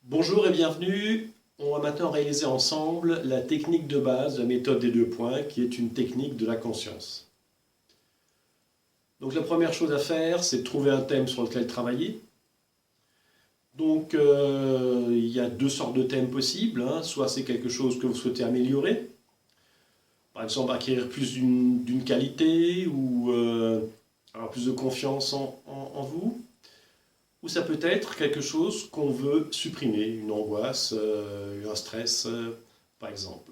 Bonjour et bienvenue. On va maintenant réaliser ensemble la technique de base, la méthode des 2 points, qui est une technique de la conscience. Donc la première chose à faire, c'est de trouver un thème sur lequel travailler. Donc il y a 2 sortes de thèmes possibles, hein. Soit c'est quelque chose que vous souhaitez améliorer, par exemple acquérir plus d'une qualité ou avoir plus de confiance en vous. Ou ça peut être quelque chose qu'on veut supprimer, une angoisse, un stress, par exemple.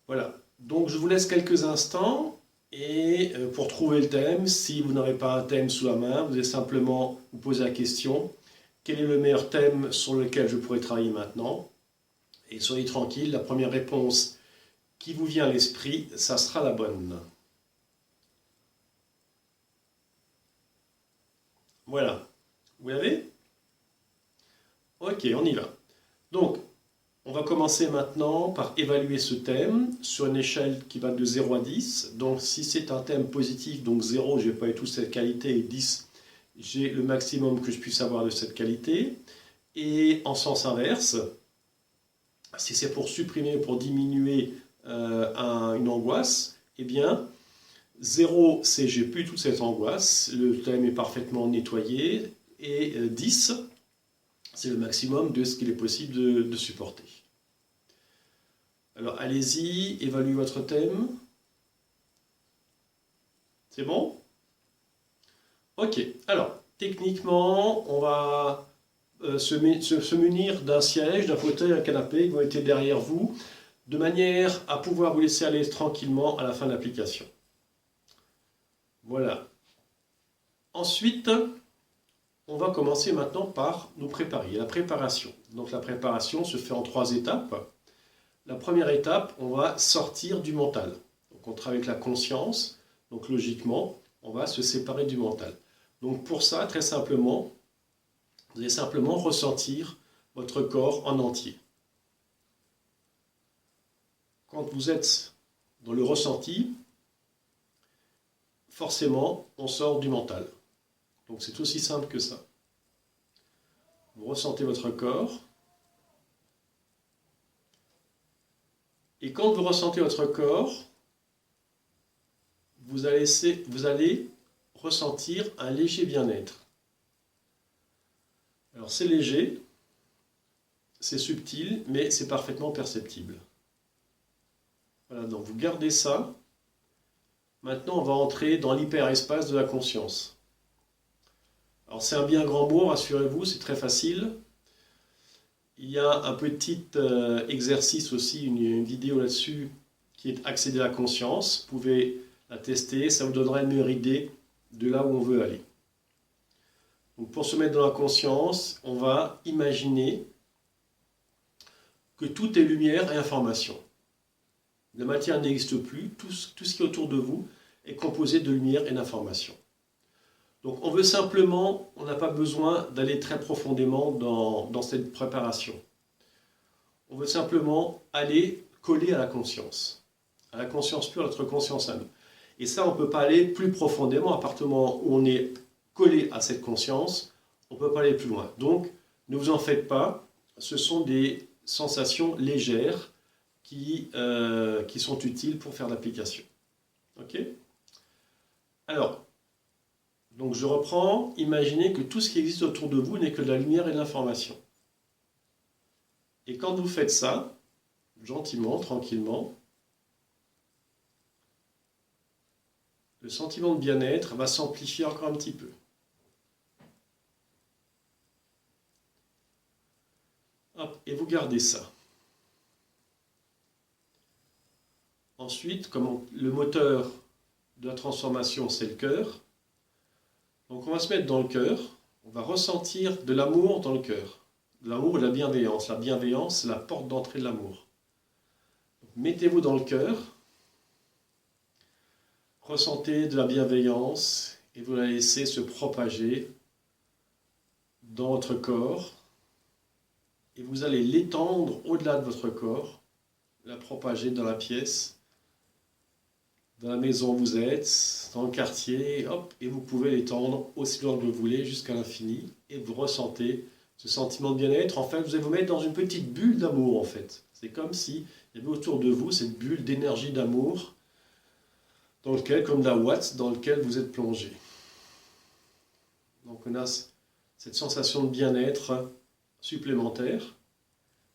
Voilà. Donc je vous laisse quelques instants et pour trouver le thème, si vous n'avez pas un thème sous la main, vous allez simplement vous poser la question, quel est le meilleur thème sur lequel je pourrais travailler maintenant? Et soyez tranquille, la première réponse qui vous vient à l'esprit, ça sera la bonne. Voilà. Vous l'avez? Ok, on y va. Donc, on va commencer maintenant par évaluer ce thème sur une échelle qui va de 0 à 10. Donc si c'est un thème positif, donc 0, je n'ai pas eu toute cette qualité, et 10, j'ai le maximum que je puisse avoir de cette qualité. Et en sens inverse, si c'est pour supprimer, pour diminuer une angoisse, eh bien 0, c'est j'ai plus toute cette angoisse, le thème est parfaitement nettoyé, et 10, c'est le maximum de ce qu'il est possible de supporter. Alors allez-y, évaluez votre thème. C'est bon? Ok, alors techniquement, on va se munir d'un siège, d'un fauteuil, d'un canapé qui vont être derrière vous, de manière à pouvoir vous laisser aller tranquillement à la fin de l'application. Voilà. Ensuite, on va commencer maintenant par nous préparer. La préparation. Donc la préparation se fait en 3 étapes. La première étape, on va sortir du mental. Donc on travaille avec la conscience, donc logiquement, on va se séparer du mental. Donc pour ça, très simplement, vous allez simplement ressentir votre corps en entier. Quand vous êtes dans le ressenti, forcément, on sort du mental. Donc c'est aussi simple que ça. Vous ressentez votre corps. Et quand vous ressentez votre corps, vous allez ressentir un léger bien-être. Alors c'est léger, c'est subtil, mais c'est parfaitement perceptible. Voilà, donc vous gardez ça. Maintenant, on va entrer dans l'hyperespace de la conscience. Alors c'est un bien grand mot, rassurez-vous, c'est très facile. Il y a un petit exercice aussi, une vidéo là-dessus, qui est accéder à la conscience. Vous pouvez la tester, ça vous donnera une meilleure idée de là où on veut aller. Donc pour se mettre dans la conscience, on va imaginer que tout est lumière et information. La matière n'existe plus, tout ce qui est autour de vous est composé de lumière et d'information. Donc on veut simplement, on n'a pas besoin d'aller très profondément dans cette préparation. On veut simplement aller coller à la conscience pure, notre conscience à nous. Et ça, on ne peut pas aller plus profondément, à partir du moment où on est collé à cette conscience, on ne peut pas aller plus loin. Donc, ne vous en faites pas, ce sont des sensations légères qui sont utiles pour faire l'application. Ok? Alors, donc je reprends, imaginez que tout ce qui existe autour de vous n'est que de la lumière et de l'information. Et quand vous faites ça, gentiment, tranquillement, le sentiment de bien-être va s'amplifier encore un petit peu. Hop, et vous gardez ça. Ensuite, comme le moteur de la transformation, c'est le cœur, donc on va se mettre dans le cœur, on va ressentir de l'amour dans le cœur. De l'amour et de la bienveillance. La bienveillance, c'est la porte d'entrée de l'amour. Mettez-vous dans le cœur, ressentez de la bienveillance et vous la laissez se propager dans votre corps. Et vous allez l'étendre au-delà de votre corps, la propager dans la pièce, dans la maison où vous êtes, dans le quartier, hop, et vous pouvez l'étendre aussi loin que vous voulez jusqu'à l'infini, et vous ressentez ce sentiment de bien-être, en fait, vous allez vous mettre dans une petite bulle d'amour, en fait. C'est comme si il y avait autour de vous cette bulle d'énergie d'amour, dans lequel, comme la ouate, dans lequel vous êtes plongé. Donc on a cette sensation de bien-être supplémentaire.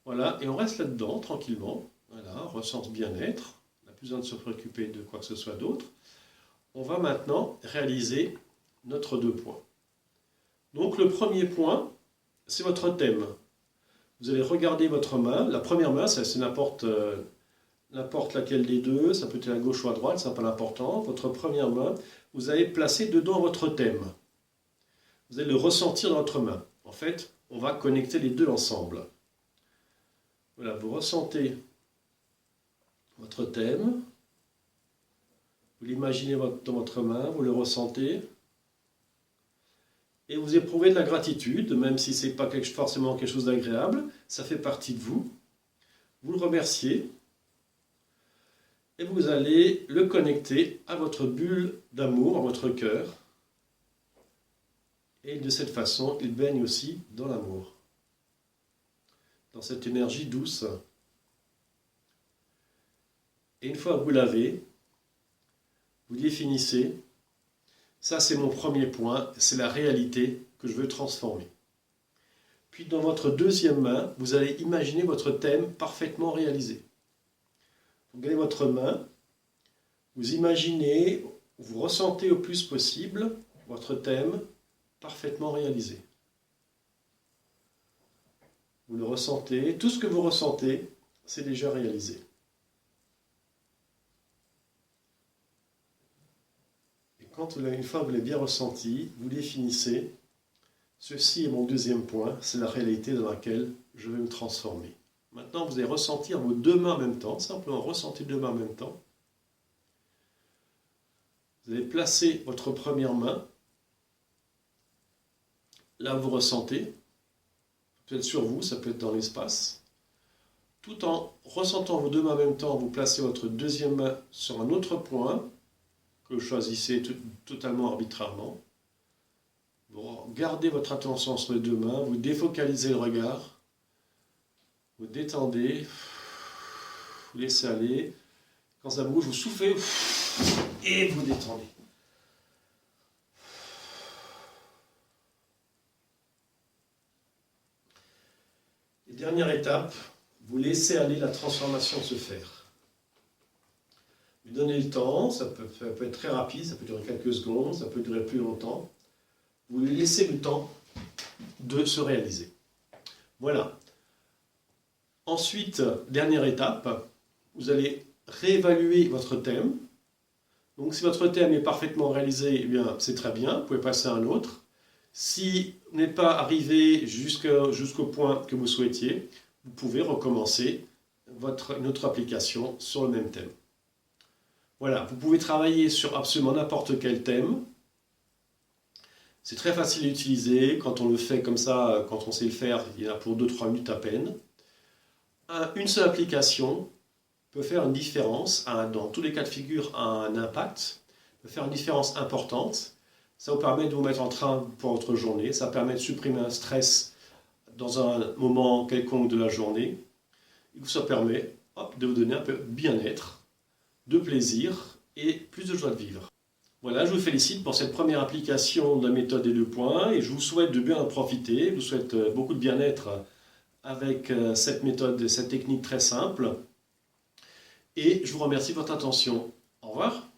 Voilà, et on reste là-dedans, tranquillement. Voilà, on ressent ce bien-être. On n'a plus besoin de se préoccuper de quoi que ce soit d'autre. On va maintenant réaliser notre 2 points. Donc le premier point, c'est votre thème. Vous allez regarder votre main. La première main, c'est n'importe laquelle des deux. Ça peut être à gauche ou à droite, ça n'a pas l'important. Votre première main, vous allez placer dedans votre thème. Vous allez le ressentir dans votre main. En fait, on va connecter les deux ensemble. Voilà, vous ressentez votre thème. Vous l'imaginez dans votre main, vous le ressentez. Et vous éprouvez de la gratitude, même si ce n'est pas forcément quelque chose d'agréable. Ça fait partie de vous. Vous le remerciez. Et vous allez le connecter à votre bulle d'amour, à votre cœur. Et de cette façon, il baigne aussi dans l'amour, dans cette énergie douce. Et une fois que vous l'avez, vous définissez, ça c'est mon premier point, c'est la réalité que je veux transformer. Puis dans votre deuxième main, vous allez imaginer votre thème parfaitement réalisé. Vous gardez votre main, vous imaginez, vous ressentez au plus possible votre thème parfaitement réalisé. Vous le ressentez, tout ce que vous ressentez, c'est déjà réalisé. Et quand une fois que vous l'avez bien ressenti, vous définissez, ceci est mon deuxième point, c'est la réalité dans laquelle je vais me transformer. Maintenant, vous allez ressentir vos deux mains en même temps, simplement ressentir deux mains en même temps. Vous allez placer votre première main là où vous ressentez, ça peut être sur vous, ça peut être dans l'espace. Tout en ressentant vos deux mains en même temps, vous placez votre deuxième main sur un autre point que vous choisissez totalement arbitrairement. Vous gardez votre attention sur les deux mains, vous défocalisez le regard, vous détendez, vous laissez aller. Quand ça bouge, vous soufflez et vous détendez. Et dernière étape, vous laissez aller la transformation se faire. Vous donnez le temps, ça peut être très rapide, ça peut durer quelques secondes, ça peut durer plus longtemps. Vous lui laissez le temps de se réaliser. Voilà. Ensuite, dernière étape, vous allez réévaluer votre thème. Donc si votre thème est parfaitement réalisé, eh bien c'est très bien, vous pouvez passer à un autre. Si vous n'êtes pas arrivé jusqu'au point que vous souhaitiez, vous pouvez recommencer une autre application sur le même thème. Voilà, vous pouvez travailler sur absolument n'importe quel thème. C'est très facile à utiliser, quand on le fait comme ça, quand on sait le faire, il y en a pour 2-3 minutes à peine. Une seule application peut faire une différence, dans tous les cas de figure, un impact, peut faire une différence importante. Ça vous permet de vous mettre en train pour votre journée, ça permet de supprimer un stress dans un moment quelconque de la journée. Et ça permet de vous donner un peu de bien-être, de plaisir et plus de joie de vivre. Voilà, je vous félicite pour cette première application de la méthode des 2 points et je vous souhaite de bien en profiter. Je vous souhaite beaucoup de bien-être avec cette méthode, cette technique très simple. Et je vous remercie de votre attention. Au revoir.